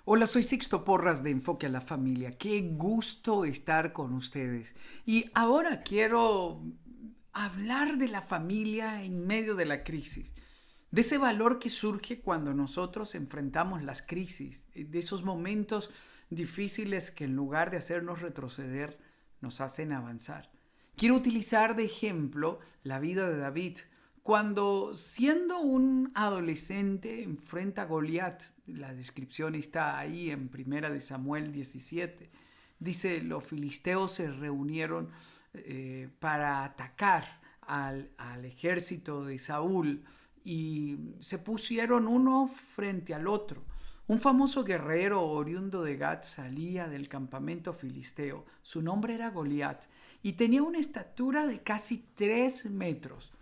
Hola, soy Sixto Porras de Enfoque a la Familia. Qué gusto estar con ustedes. Y ahora quiero hablar de la familia en medio de la crisis, de ese valor que surge cuando nosotros enfrentamos las crisis, de esos momentos difíciles que en lugar de hacernos retroceder, nos hacen avanzar. Quiero utilizar de ejemplo la vida de David, cuando siendo un adolescente enfrenta a Goliat. La descripción está ahí en Primera de Samuel 17. Dice, los filisteos se reunieron para atacar al ejército de Saúl y se pusieron uno frente al otro. Un famoso guerrero oriundo de Gat salía del campamento filisteo. Su nombre era Goliat y tenía una estatura de casi 3 metros.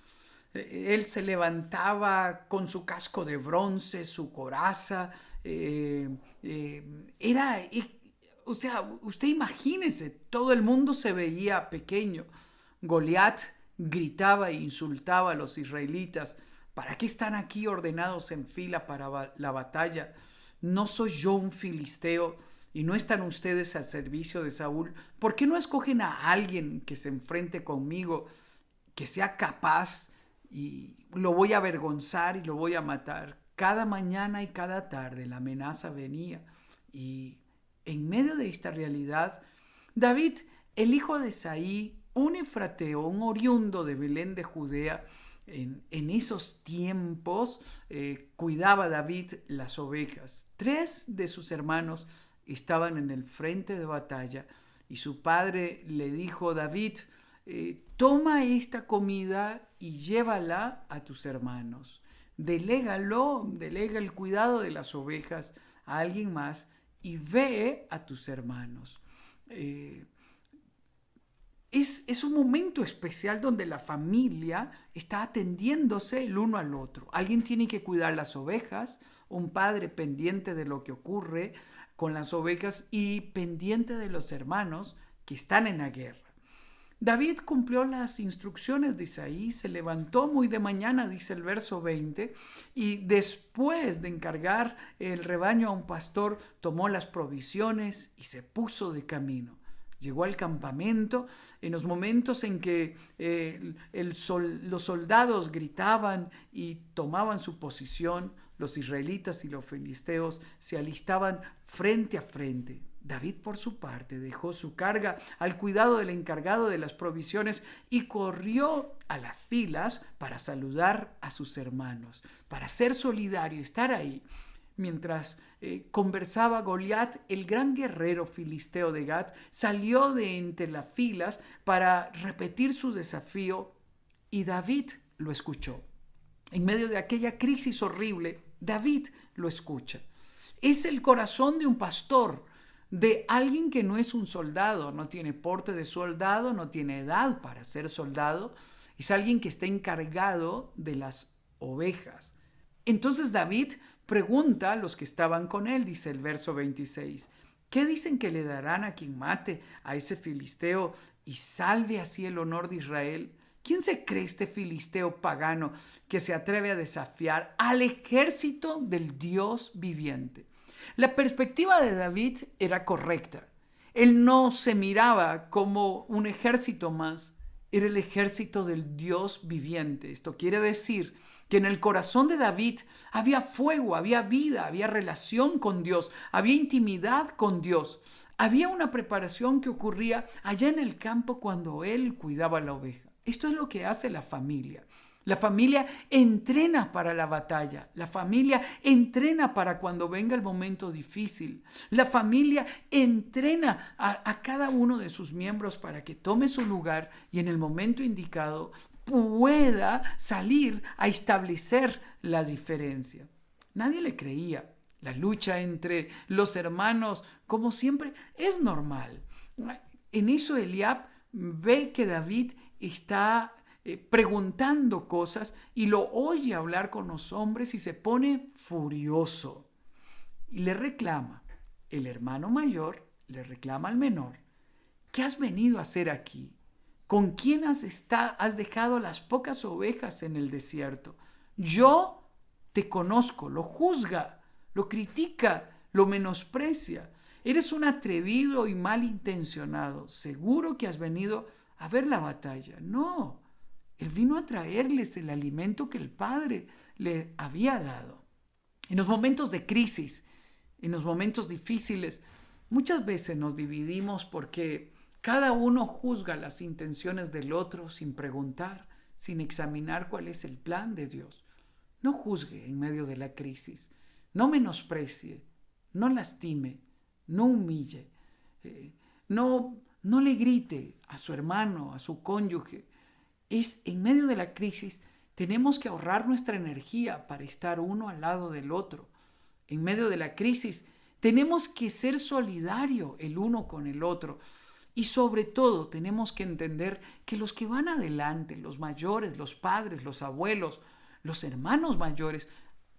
Él se levantaba con su casco de bronce, su coraza. Era, o sea, usted imagínese, todo el mundo se veía pequeño. Goliat gritaba e insultaba a los israelitas. ¿Para qué están aquí ordenados en fila para la batalla? ¿No soy yo un filisteo y no están ustedes al servicio de Saúl? ¿Por qué no escogen a alguien que se enfrente conmigo, que sea capaz, y lo voy a avergonzar y lo voy a matar? Cada mañana y cada tarde la amenaza venía. Y en medio de esta realidad, David, el hijo de Isaí, un efrateo, un oriundo de Belén de Judea, en esos tiempos cuidaba David las ovejas. 3 de sus hermanos estaban en el frente de batalla y su padre le dijo: David, toma esta comida y llévala a tus hermanos. Delega el cuidado de las ovejas a alguien más y ve a tus hermanos. Eh, es un momento especial donde la familia está atendiéndose el uno al otro. Alguien tiene que cuidar las ovejas, un padre pendiente de lo que ocurre con las ovejas y pendiente de los hermanos que están en la guerra. David cumplió las instrucciones de Isaí, se levantó muy de mañana, dice el verso 20, y después de encargar el rebaño a un pastor, tomó las provisiones y se puso de camino. Llegó al campamento en los momentos en que los soldados gritaban y tomaban su posición. Los israelitas y los filisteos se alistaban frente a frente. David, por su parte, dejó su carga al cuidado del encargado de las provisiones y corrió a las filas para saludar a sus hermanos, para ser solidario, estar ahí. Mientras conversaba Goliat, el gran guerrero filisteo de Gat salió de entre las filas para repetir su desafío y David lo escuchó. En medio de aquella crisis horrible, David lo escucha. Es el corazón de un pastor, de alguien que no es un soldado, no tiene porte de soldado, no tiene edad para ser soldado. Es alguien que está encargado de las ovejas. Entonces David pregunta a los que estaban con él, dice el verso 26, ¿qué dicen que le darán a quien mate a ese filisteo y salve así el honor de Israel? ¿Quién se cree este filisteo pagano que se atreve a desafiar al ejército del Dios viviente? La perspectiva de David era correcta. Él no se miraba como un ejército más, era el ejército del Dios viviente. Esto quiere decir que en el corazón de David había fuego, había vida, había relación con Dios, había intimidad con Dios. Había una preparación que ocurría allá en el campo cuando él cuidaba la oveja. Esto es lo que hace la familia. La familia entrena para la batalla. La familia entrena para cuando venga el momento difícil. La familia entrena a cada uno de sus miembros para que tome su lugar y en el momento indicado pueda salir a establecer la diferencia. Nadie le creía. La lucha entre los hermanos, como siempre, es normal. En eso Eliab ve que David está preguntando cosas y lo oye hablar con los hombres y se pone furioso y le reclama. El hermano mayor le reclama al menor: ¿qué has venido a hacer aquí? ¿Con quién has dejado las pocas ovejas en el desierto? Yo te conozco. Lo juzga, lo critica, lo menosprecia. Eres un atrevido y malintencionado. Seguro que has venido a ver la batalla. No, él vino a traerles el alimento que el Padre le había dado. En los momentos de crisis, en los momentos difíciles, muchas veces nos dividimos porque cada uno juzga las intenciones del otro sin preguntar, sin examinar cuál es el plan de Dios. No juzgue en medio de la crisis, no menosprecie, no lastime, no humille, no le grite a su hermano, a su cónyuge. En medio de la crisis tenemos que ahorrar nuestra energía para estar uno al lado del otro. En medio de la crisis tenemos que ser solidarios el uno con el otro. Y sobre todo tenemos que entender que los que van adelante, los mayores, los padres, los abuelos, los hermanos mayores,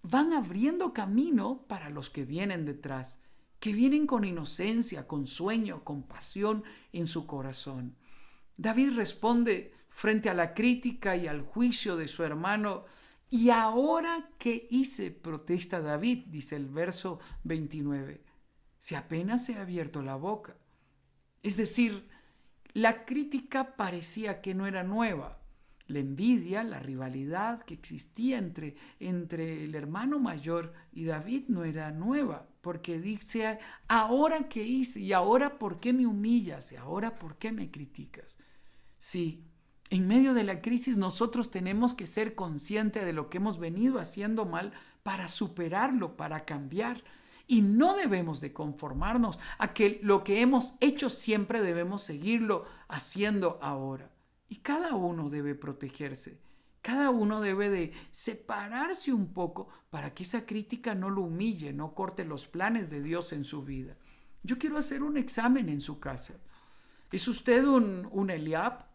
van abriendo camino para los que vienen detrás, que vienen con inocencia, con sueño, con pasión en su corazón. David responde frente a la crítica y al juicio de su hermano. ¿Y ahora qué hice?, protesta David, dice el verso 29. Si apenas he abierto la boca. Es decir, la crítica parecía que no era nueva. La envidia, la rivalidad que existía entre el hermano mayor y David no era nueva, porque dice, ¿ahora qué hice? ¿Y ahora por qué me humillas? ¿Y ahora por qué me criticas? Sí, en medio de la crisis nosotros tenemos que ser conscientes de lo que hemos venido haciendo mal para superarlo, para cambiar. Y no debemos de conformarnos a que lo que hemos hecho siempre debemos seguirlo haciendo ahora. Y cada uno debe protegerse. Cada uno debe de separarse un poco para que esa crítica no lo humille, no corte los planes de Dios en su vida. Yo quiero hacer un examen en su casa. ¿Es usted un Eliab?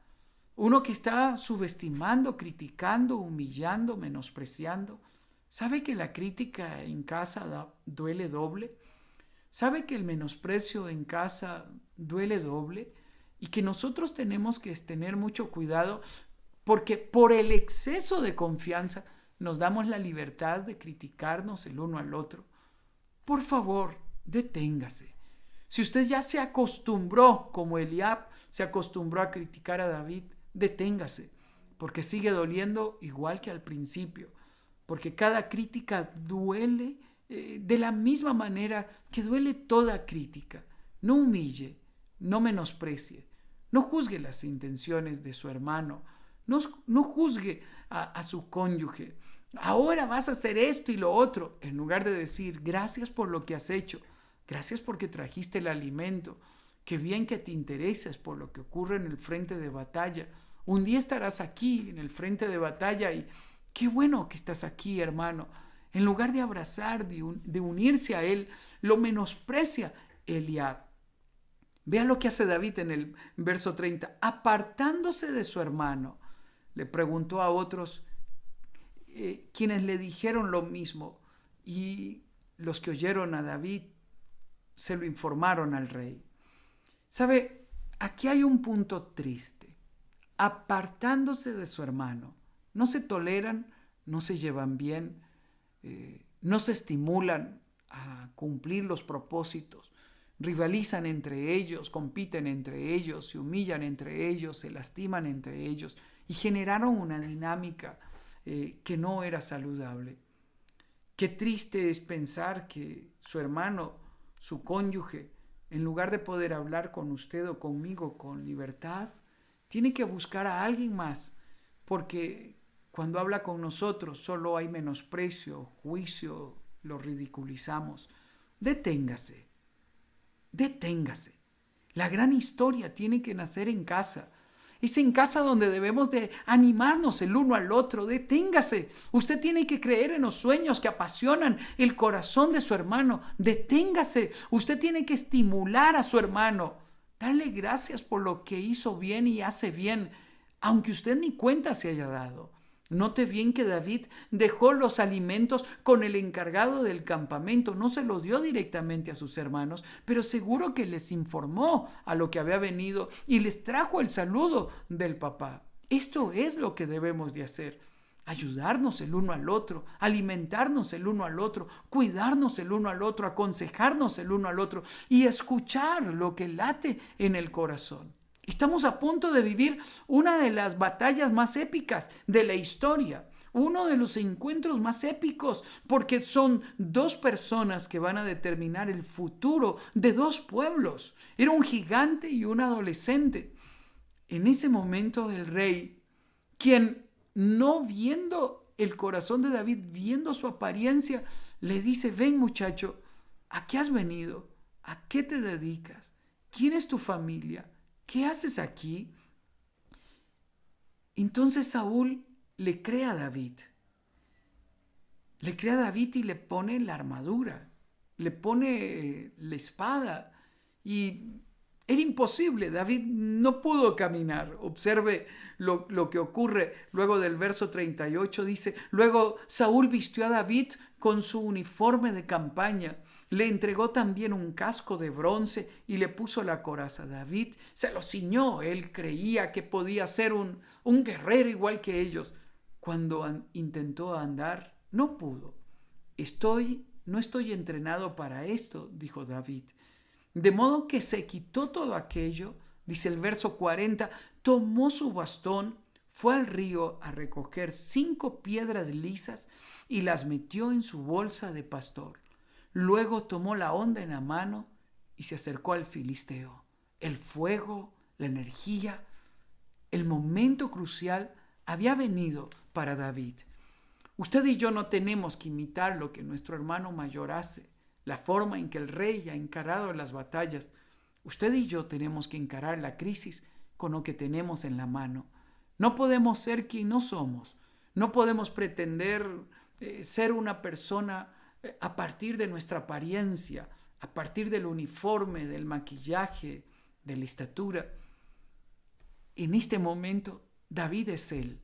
Uno que está subestimando, criticando, humillando, menospreciando. ¿Sabe que la crítica en casa duele doble? ¿Sabe que el menosprecio en casa duele doble? Y que nosotros tenemos que tener mucho cuidado porque por el exceso de confianza nos damos la libertad de criticarnos el uno al otro. Por favor, deténgase. Si usted ya se acostumbró, como Eliab se acostumbró a criticar a David, deténgase, porque sigue doliendo igual que al principio. Porque cada crítica duele de la misma manera que duele toda crítica. No humille, no menosprecie, no juzgue las intenciones de su hermano, no juzgue a su cónyuge. Ahora vas a hacer esto y lo otro, en lugar de decir gracias por lo que has hecho, gracias porque trajiste el alimento, qué bien que te interesas por lo que ocurre en el frente de batalla. Un día estarás aquí en el frente de batalla y qué bueno que estás aquí, hermano. En lugar de abrazar, de unirse a él, lo menosprecia Eliab. Vean lo que hace David en el verso 30. Apartándose de su hermano, le preguntó a otros quienes le dijeron lo mismo. Y los que oyeron a David se lo informaron al rey. ¿Sabe? Aquí hay un punto triste. Apartándose de su hermano. No se toleran, no se llevan bien, no se estimulan a cumplir los propósitos, rivalizan entre ellos, compiten entre ellos, se humillan entre ellos, se lastiman entre ellos y generaron una dinámica que no era saludable. Qué triste es pensar que su hermano, su cónyuge, en lugar de poder hablar con usted o conmigo con libertad, tiene que buscar a alguien más, porque cuando habla con nosotros solo hay menosprecio, juicio, lo ridiculizamos. Deténgase, deténgase. La gran historia tiene que nacer en casa. Es en casa donde debemos de animarnos el uno al otro. Deténgase. Usted tiene que creer en los sueños que apasionan el corazón de su hermano. Deténgase. Usted tiene que estimular a su hermano. Darle gracias por lo que hizo bien y hace bien, aunque usted ni cuenta se haya dado. Note bien que David dejó los alimentos con el encargado del campamento. No se los dio directamente a sus hermanos, pero seguro que les informó a lo que había venido y les trajo el saludo del papá. Esto es lo que debemos de hacer. ayudarnos el uno al otro, alimentarnos el uno al otro, cuidarnos el uno al otro, aconsejarnos el uno al otro y escuchar lo que late en el corazón. Estamos a punto de vivir una de las batallas más épicas de la historia, uno de los encuentros más épicos, porque son dos personas que van a determinar el futuro de dos pueblos. Era un gigante y un adolescente. En ese momento el rey, quien no viendo el corazón de David, viendo su apariencia, le dice: ven muchacho, ¿a qué has venido? ¿A qué te dedicas? ¿Quién es tu familia? ¿Qué haces aquí? Entonces Saúl le cree a David. Le cree a David y le pone la armadura, le pone la espada. Y era imposible, David no pudo caminar. Observe lo que ocurre luego del verso 38, dice: luego Saúl vistió a David con su uniforme de campaña, le entregó también un casco de bronce y le puso la coraza. David se lo ciñó, él creía que podía ser un guerrero igual que ellos. Cuando intentó andar, no pudo. No estoy entrenado para esto, dijo David. De modo que se quitó todo aquello, dice el verso 40, tomó su bastón, fue al río a recoger 5 piedras lisas y las metió en su bolsa de pastor. Luego tomó la honda en la mano y se acercó al filisteo. El fuego, la energía, el momento crucial había venido para David. Usted y yo no tenemos que imitar lo que nuestro hermano mayor hace, la forma en que el rey ha encarado las batallas. Usted y yo tenemos que encarar la crisis con lo que tenemos en la mano. No podemos ser quien no somos. No podemos pretender ser una persona a partir de nuestra apariencia, a partir del uniforme, del maquillaje, de la estatura. En este momento, David es él,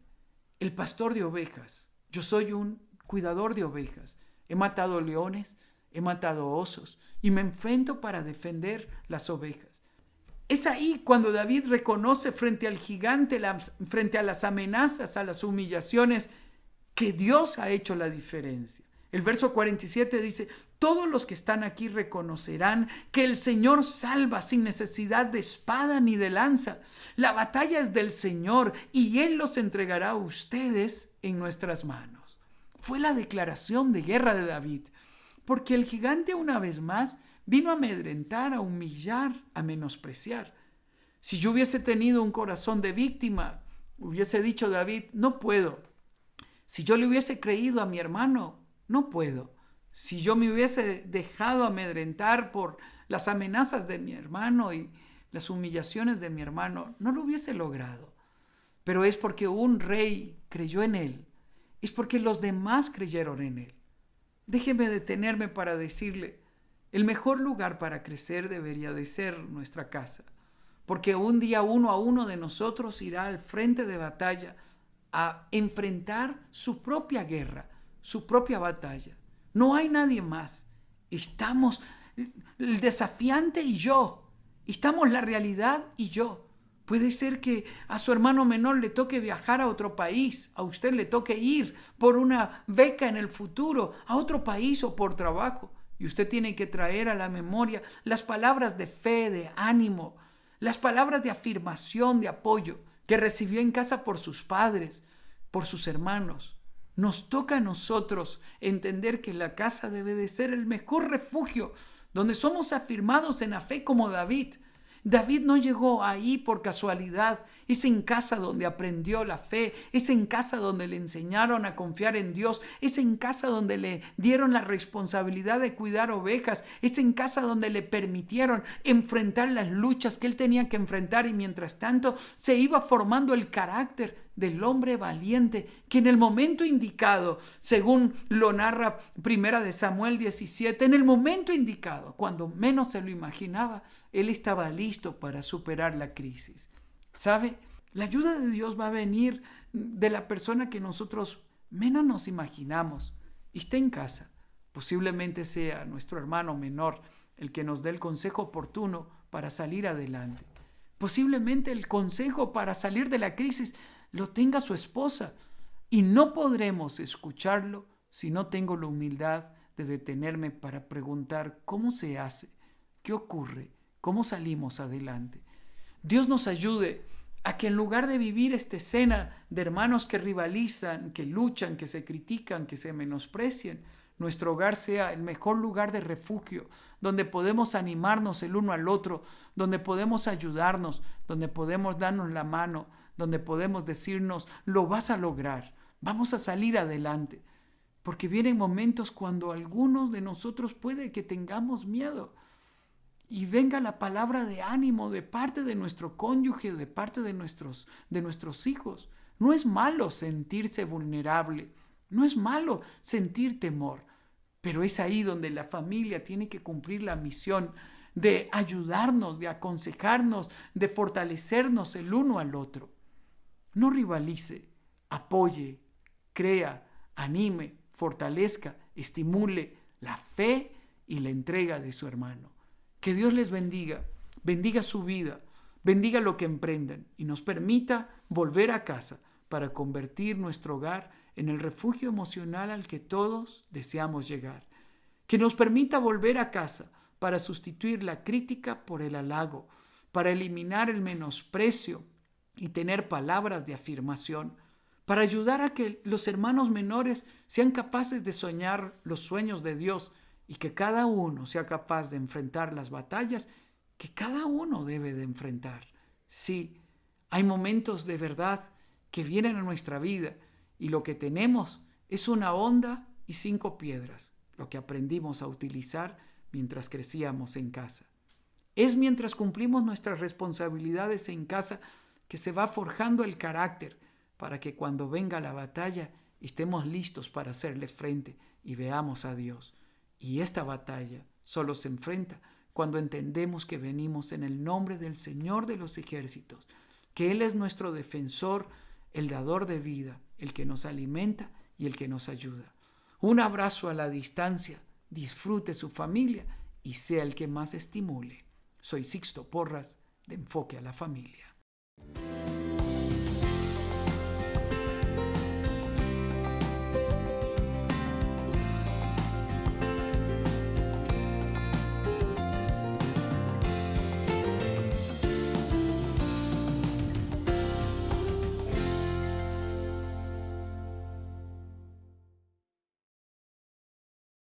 el pastor de ovejas. Yo soy un cuidador de ovejas. He matado leones, he matado osos y me enfrento para defender las ovejas. Es ahí cuando David reconoce frente al gigante, frente a las amenazas, a las humillaciones, que Dios ha hecho la diferencia. El verso 47 dice: todos los que están aquí reconocerán que el Señor salva sin necesidad de espada ni de lanza. La batalla es del Señor y Él los entregará a ustedes en nuestras manos. Fue la declaración de guerra de David, porque el gigante una vez más vino a amedrentar, a humillar, a menospreciar. Si yo hubiese tenido un corazón de víctima, hubiese dicho David: no puedo. Si yo le hubiese creído a mi hermano, no puedo. Si yo me hubiese dejado amedrentar por las amenazas de mi hermano y las humillaciones de mi hermano, no lo hubiese logrado. Pero es porque un rey creyó en él. Es porque los demás creyeron en él. Déjeme detenerme para decirle: el mejor lugar para crecer debería de ser nuestra casa. Porque un día uno a uno de nosotros irá al frente de batalla a enfrentar su propia guerra, su propia batalla. No hay nadie más. Estamos el desafiante y yo. Estamos la realidad y yo. Puede ser que a su hermano menor le toque viajar a otro país, a usted le toque ir por una beca en el futuro a otro país o por trabajo. Y usted tiene que traer a la memoria las palabras de fe, de ánimo, las palabras de afirmación, de apoyo que recibió en casa por sus padres, por sus hermanos. Nos toca a nosotros entender que la casa debe de ser el mejor refugio, donde somos afirmados en la fe como David. David no llegó ahí por casualidad. Es en casa donde aprendió la fe, es en casa donde le enseñaron a confiar en Dios, es en casa donde le dieron la responsabilidad de cuidar ovejas, es en casa donde le permitieron enfrentar las luchas que él tenía que enfrentar, y mientras tanto se iba formando el carácter del hombre valiente que en el momento indicado, según lo narra Primera de Samuel 17, en el momento indicado, cuando menos se lo imaginaba, él estaba listo para superar la crisis. ¿Sabe? La ayuda de Dios va a venir de la persona que nosotros menos nos imaginamos. Y está en casa. Posiblemente sea nuestro hermano menor el que nos dé el consejo oportuno para salir adelante. Posiblemente el consejo para salir de la crisis lo tenga su esposa. Y no podremos escucharlo si no tengo la humildad de detenerme para preguntar cómo se hace, qué ocurre, cómo salimos adelante. Dios nos ayude a que en lugar de vivir esta escena de hermanos que rivalizan, que luchan, que se critican, que se menosprecian, nuestro hogar sea el mejor lugar de refugio, donde podemos animarnos el uno al otro, donde podemos ayudarnos, donde podemos darnos la mano, donde podemos decirnos, lo vas a lograr, vamos a salir adelante. Porque vienen momentos cuando algunos de nosotros puede que tengamos miedo y venga la palabra de ánimo de parte de nuestro cónyuge, de parte de nuestros hijos. No es malo sentirse vulnerable, no es malo sentir temor, pero es ahí donde la familia tiene que cumplir la misión de ayudarnos, de aconsejarnos, de fortalecernos el uno al otro. No rivalice, apoye, crea, anime, fortalezca, estimule la fe y la entrega de su hermano. Que Dios les bendiga, bendiga su vida, bendiga lo que emprendan y nos permita volver a casa para convertir nuestro hogar en el refugio emocional al que todos deseamos llegar. Que nos permita volver a casa para sustituir la crítica por el halago, para eliminar el menosprecio y tener palabras de afirmación, para ayudar a que los hermanos menores sean capaces de soñar los sueños de Dios y que cada uno sea capaz de enfrentar las batallas que cada uno debe de enfrentar. Sí, hay momentos de verdad que vienen a nuestra vida y lo que tenemos es una honda y 5 piedras, lo que aprendimos a utilizar mientras crecíamos en casa. Es mientras cumplimos nuestras responsabilidades en casa que se va forjando el carácter para que cuando venga la batalla estemos listos para hacerle frente y veamos a Dios. Y esta batalla solo se enfrenta cuando entendemos que venimos en el nombre del Señor de los ejércitos, que Él es nuestro defensor, el dador de vida, el que nos alimenta y el que nos ayuda. Un abrazo a la distancia, disfrute su familia y sea el que más estimule. Soy Sixto Porras, de Enfoque a la Familia.